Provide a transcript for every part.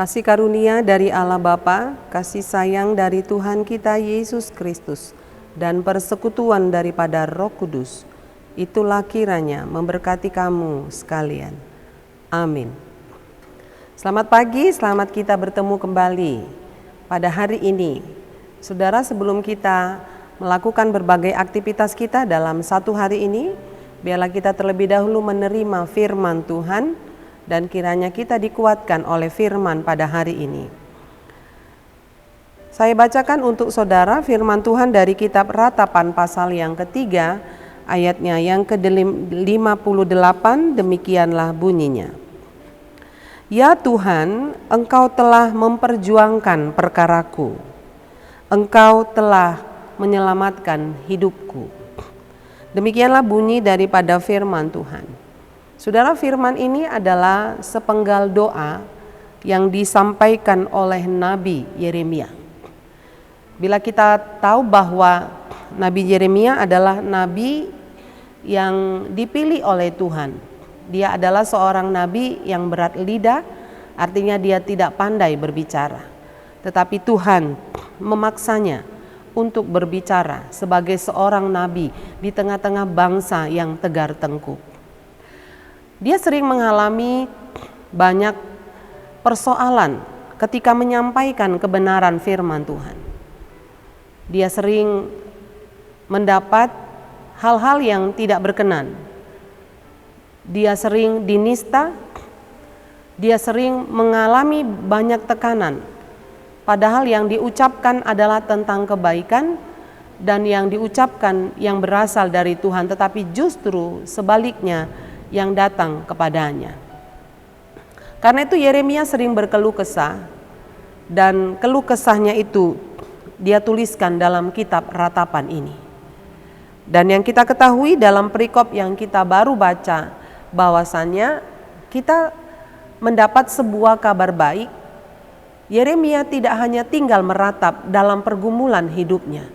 Kasih karunia dari Allah Bapa, kasih sayang dari Tuhan kita Yesus Kristus, dan persekutuan daripada Roh Kudus, itulah kiranya memberkati kamu sekalian. Amin. Selamat pagi, selamat kita bertemu kembali pada hari ini. Saudara, sebelum kita melakukan berbagai aktivitas kita dalam satu hari ini, biarlah kita terlebih dahulu menerima firman Tuhan, dan kiranya kita dikuatkan oleh firman pada hari ini. Saya bacakan untuk saudara firman Tuhan dari kitab Ratapan pasal yang ketiga, ayatnya yang ke-58, demikianlah bunyinya. Ya Tuhan, Engkau telah memperjuangkan perkaraku, Engkau telah menyelamatkan hidupku. Demikianlah bunyi daripada firman Tuhan. Saudara, firman ini adalah sepenggal doa yang disampaikan oleh Nabi Yeremia. Bila kita tahu bahwa Nabi Yeremia adalah nabi yang dipilih oleh Tuhan. Dia adalah seorang nabi yang berat lidah, artinya dia tidak pandai berbicara. Tetapi Tuhan memaksanya untuk berbicara sebagai seorang nabi di tengah-tengah bangsa yang tegar tengkuk. Dia sering mengalami banyak persoalan ketika menyampaikan kebenaran firman Tuhan. Dia sering mendapat hal-hal yang tidak berkenan. Dia sering dinista, dia sering mengalami banyak tekanan. Padahal yang diucapkan adalah tentang kebaikan dan yang diucapkan yang berasal dari Tuhan, tetapi justru sebaliknya yang datang kepadanya. Karena itu Yeremia sering berkeluh kesah, dan keluh kesahnya itu dia tuliskan dalam kitab Ratapan ini. Dan yang kita ketahui dalam perikop yang kita baru baca, bahwasannya kita mendapat sebuah kabar baik. Yeremia tidak hanya tinggal meratap dalam pergumulan hidupnya,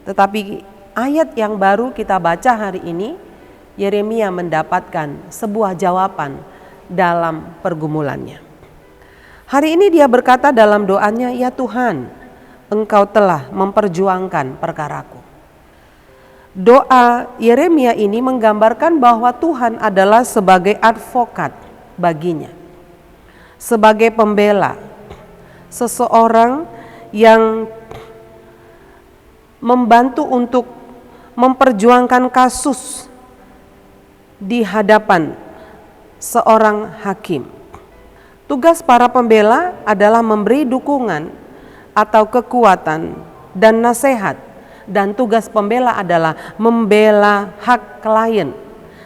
tetapi ayat yang baru kita baca hari ini, Yeremia mendapatkan sebuah jawaban dalam pergumulannya. Hari ini dia berkata dalam doanya, ya Tuhan, Engkau telah memperjuangkan perkaraku. Doa Yeremia ini menggambarkan bahwa Tuhan adalah sebagai advokat baginya, sebagai pembela, seseorang yang membantu untuk memperjuangkan kasus di hadapan seorang hakim. Tugas para pembela adalah memberi dukungan atau kekuatan dan nasihat, dan tugas pembela adalah membela hak klien.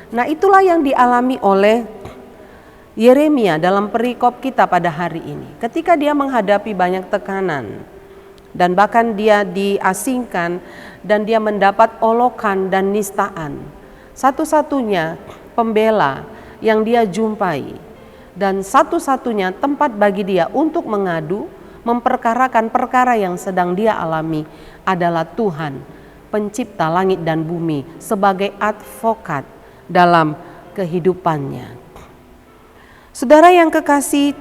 Nah, itulah yang dialami oleh Yeremia dalam perikop kita pada hari ini. Ketika dia menghadapi banyak tekanan dan bahkan dia diasingkan dan dia mendapat olokan dan nistaan, satu-satunya pembela yang dia jumpai dan satu-satunya tempat bagi dia untuk mengadu, memperkarakan perkara yang sedang dia alami adalah Tuhan, pencipta langit dan bumi, sebagai advokat dalam kehidupannya. Saudara yang kekasih,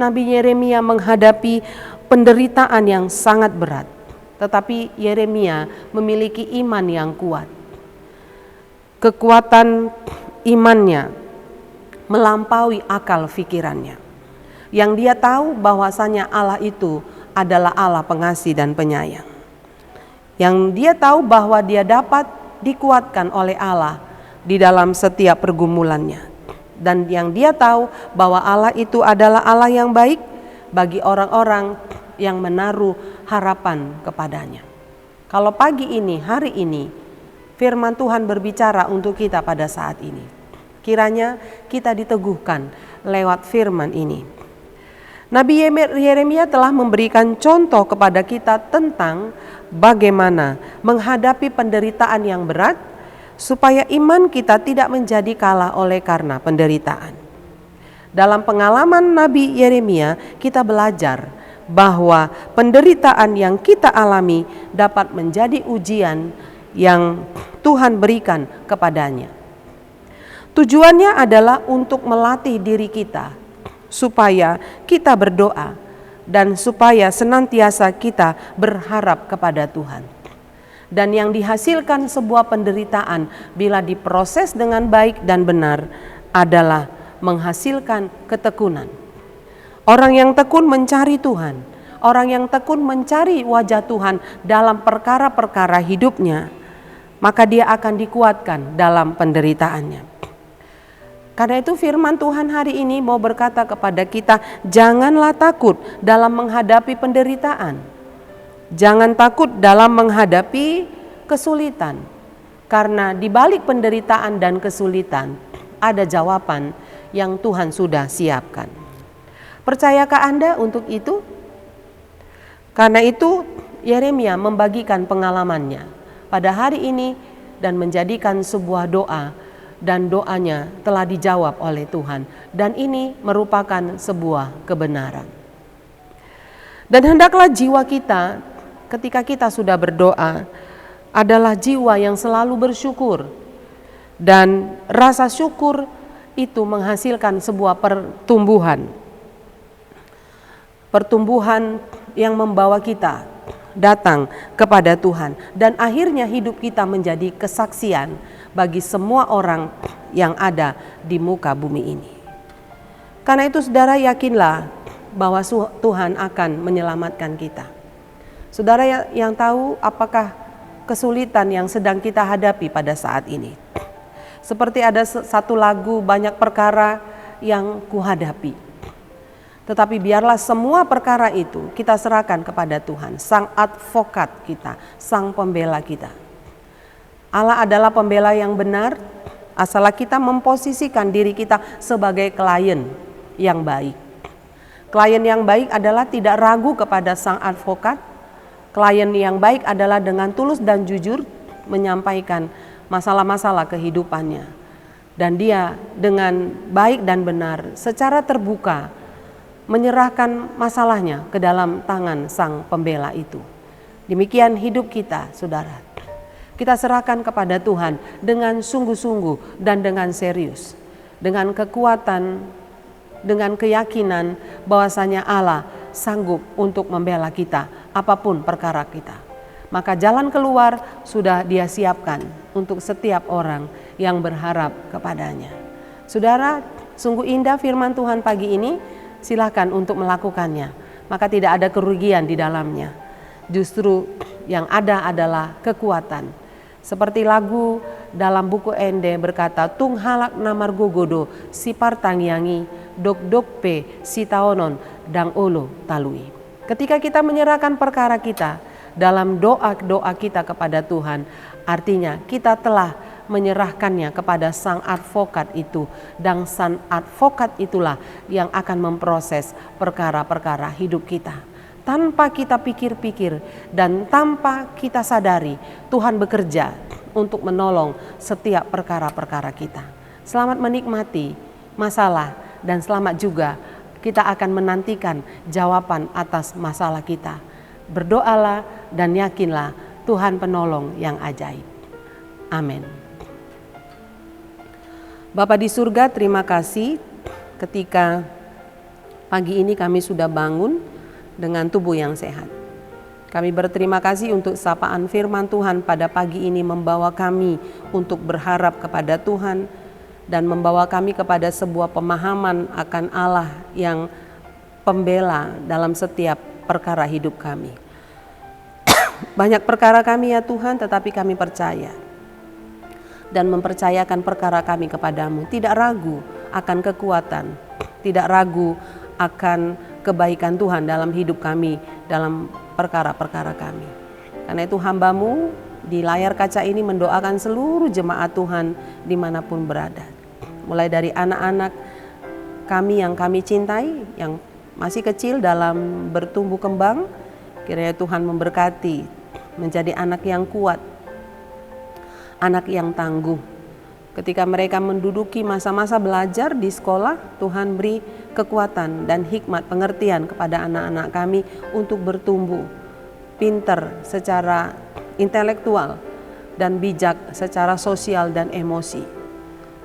Nabi Yeremia menghadapi penderitaan yang sangat berat, tetapi Yeremia memiliki iman yang kuat. Kekuatan imannya melampaui akal pikirannya. Yang dia tahu bahwasanya Allah itu adalah Allah pengasih dan penyayang. Yang dia tahu bahwa dia dapat dikuatkan oleh Allah di dalam setiap pergumulannya. Dan yang dia tahu bahwa Allah itu adalah Allah yang baik bagi orang-orang yang menaruh harapan kepadanya. Kalau pagi ini, hari ini, firman Tuhan berbicara untuk kita pada saat ini. Kiranya kita diteguhkan lewat firman ini. Nabi Yeremia telah memberikan contoh kepada kita tentang bagaimana menghadapi penderitaan yang berat, supaya iman kita tidak menjadi kalah oleh karena penderitaan. Dalam pengalaman Nabi Yeremia, kita belajar bahwa penderitaan yang kita alami dapat menjadi ujian yang Tuhan berikan kepadanya. Tujuannya adalah untuk melatih diri kita supaya kita berdoa dan supaya senantiasa kita berharap kepada Tuhan. Dan yang dihasilkan sebuah penderitaan bila diproses dengan baik dan benar adalah menghasilkan ketekunan. Orang yang tekun mencari Tuhan, orang yang tekun mencari wajah Tuhan dalam perkara-perkara hidupnya, maka dia akan dikuatkan dalam penderitaannya. Karena itu firman Tuhan hari ini mau berkata kepada kita, janganlah takut dalam menghadapi penderitaan. Jangan takut dalam menghadapi kesulitan. Karena di balik penderitaan dan kesulitan ada jawaban yang Tuhan sudah siapkan. Percayakah Anda untuk itu? Karena itu Yeremia membagikan pengalamannya pada hari ini dan menjadikan sebuah doa, dan doanya telah dijawab oleh Tuhan, dan ini merupakan sebuah kebenaran. Dan hendaklah jiwa kita ketika kita sudah berdoa adalah jiwa yang selalu bersyukur, dan rasa syukur itu menghasilkan sebuah pertumbuhan yang membawa kita datang kepada Tuhan, dan akhirnya hidup kita menjadi kesaksian bagi semua orang yang ada di muka bumi ini. Karena itu saudara, yakinlah bahwa Tuhan akan menyelamatkan kita. Saudara yang tahu apakah kesulitan yang sedang kita hadapi pada saat ini. Seperti ada satu lagu, banyak perkara yang kuhadapi. Tetapi biarlah semua perkara itu kita serahkan kepada Tuhan, Sang Advokat kita, Sang Pembela kita. Allah adalah pembela yang benar, asal kita memposisikan diri kita sebagai klien yang baik. Klien yang baik adalah tidak ragu kepada Sang Advokat. Klien yang baik adalah dengan tulus dan jujur menyampaikan masalah-masalah kehidupannya. Dan dia dengan baik dan benar secara terbuka menyerahkan masalahnya ke dalam tangan Sang Pembela itu. Demikian hidup kita, saudara. Kita serahkan kepada Tuhan dengan sungguh-sungguh dan dengan serius. Dengan kekuatan, dengan keyakinan bahwasanya Allah sanggup untuk membela kita apapun perkara kita. Maka jalan keluar sudah Dia siapkan untuk setiap orang yang berharap kepadanya. Saudara, sungguh indah firman Tuhan pagi ini. Silakan untuk melakukannya, maka tidak ada kerugian di dalamnya. Justru yang ada adalah kekuatan. Seperti lagu dalam buku Ende berkata, tung halak namar gogodo si partang yangi dok dokpe si taonon dang olo talui. Ketika kita menyerahkan perkara kita dalam doa-doa kita kepada Tuhan, artinya kita telah menyerahkannya kepada Sang Advokat itu, dan Sang Advokat itulah yang akan memproses perkara-perkara hidup kita. Tanpa kita pikir-pikir dan tanpa kita sadari, Tuhan bekerja untuk menolong setiap perkara-perkara kita. Selamat menikmati masalah, dan selamat juga kita akan menantikan jawaban atas masalah kita. Berdoalah dan yakinlah Tuhan penolong yang ajaib. Amin. Bapa di surga, terima kasih ketika pagi ini kami sudah bangun dengan tubuh yang sehat. Kami berterima kasih untuk sapaan firman Tuhan pada pagi ini membawa kami untuk berharap kepada Tuhan dan membawa kami kepada sebuah pemahaman akan Allah yang pembela dalam setiap perkara hidup kami. Banyak perkara kami ya Tuhan, tetapi kami percaya dan mempercayakan perkara kami kepadamu, tidak ragu akan kekuatan, tidak ragu akan kebaikan Tuhan dalam hidup kami, dalam perkara-perkara kami. Karena itu hamba-Mu di layar kaca ini mendoakan seluruh jemaat Tuhan dimanapun berada. Mulai dari anak-anak kami yang kami cintai, yang masih kecil dalam bertumbuh kembang, kiranya Tuhan memberkati menjadi anak yang kuat, anak yang tangguh. Ketika mereka menduduki masa-masa belajar di sekolah, Tuhan beri kekuatan dan hikmat pengertian kepada anak-anak kami untuk bertumbuh pinter secara intelektual dan bijak secara sosial dan emosi.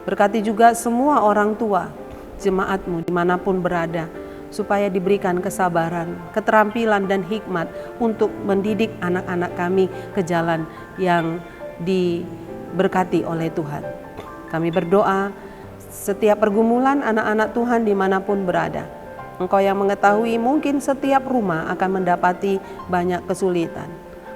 Berkati juga semua orang tua jemaat-Mu dimanapun berada, supaya diberikan kesabaran, keterampilan, dan hikmat untuk mendidik anak-anak kami ke jalan yang diberkati oleh Tuhan. Kami berdoa setiap pergumulan anak-anak Tuhan dimanapun berada, Engkau yang mengetahui mungkin setiap rumah akan mendapati banyak kesulitan.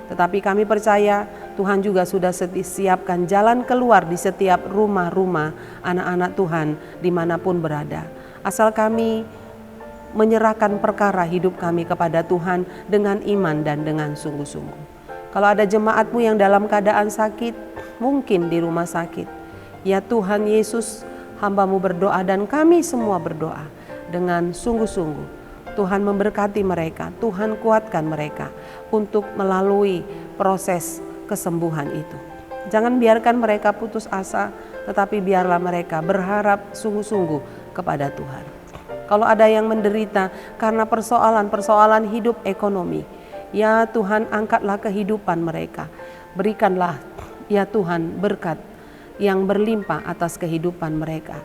Tetapi kami percaya Tuhan juga sudah siapkan jalan keluar di setiap rumah-rumah anak-anak Tuhan dimanapun berada. Asal kami menyerahkan perkara hidup kami kepada Tuhan dengan iman dan dengan sungguh-sungguh. Kalau ada jemaat-Mu yang dalam keadaan sakit, mungkin di rumah sakit, ya Tuhan Yesus, hamba-Mu berdoa dan kami semua berdoa dengan sungguh-sungguh. Tuhan memberkati mereka, Tuhan kuatkan mereka untuk melalui proses kesembuhan itu. Jangan biarkan mereka putus asa, tetapi biarlah mereka berharap sungguh-sungguh kepada Tuhan. Kalau ada yang menderita karena persoalan-persoalan hidup ekonomi, ya Tuhan, angkatlah kehidupan mereka. Berikanlah ya Tuhan berkat yang berlimpah atas kehidupan mereka.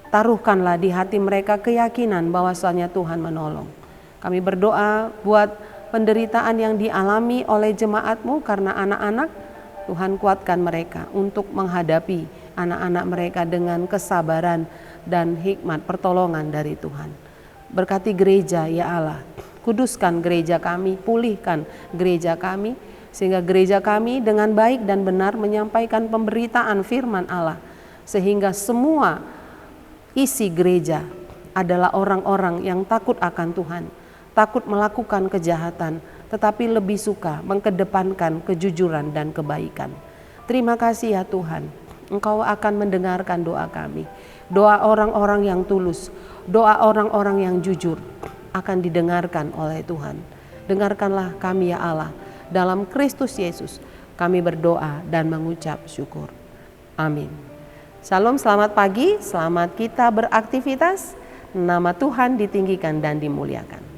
Taruhkanlah di hati mereka keyakinan bahwasanya Tuhan menolong. Kami berdoa buat penderitaan yang dialami oleh jemaat-Mu karena anak-anak, Tuhan kuatkan mereka untuk menghadapi anak-anak mereka dengan kesabaran dan hikmat pertolongan dari Tuhan. Berkati gereja ya Allah, kuduskan gereja kami, pulihkan gereja kami, sehingga gereja kami dengan baik dan benar menyampaikan pemberitaan firman Allah, sehingga semua isi gereja adalah orang-orang yang takut akan Tuhan, takut melakukan kejahatan, tetapi lebih suka mengedepankan kejujuran dan kebaikan. Terima kasih ya Tuhan, Engkau akan mendengarkan doa kami. Doa orang-orang yang tulus, doa orang-orang yang jujur akan didengarkan oleh Tuhan. Dengarkanlah kami ya Allah, dalam Kristus Yesus kami berdoa dan mengucap syukur. Amin. Shalom, selamat pagi, selamat kita beraktivitas. Nama Tuhan ditinggikan dan dimuliakan.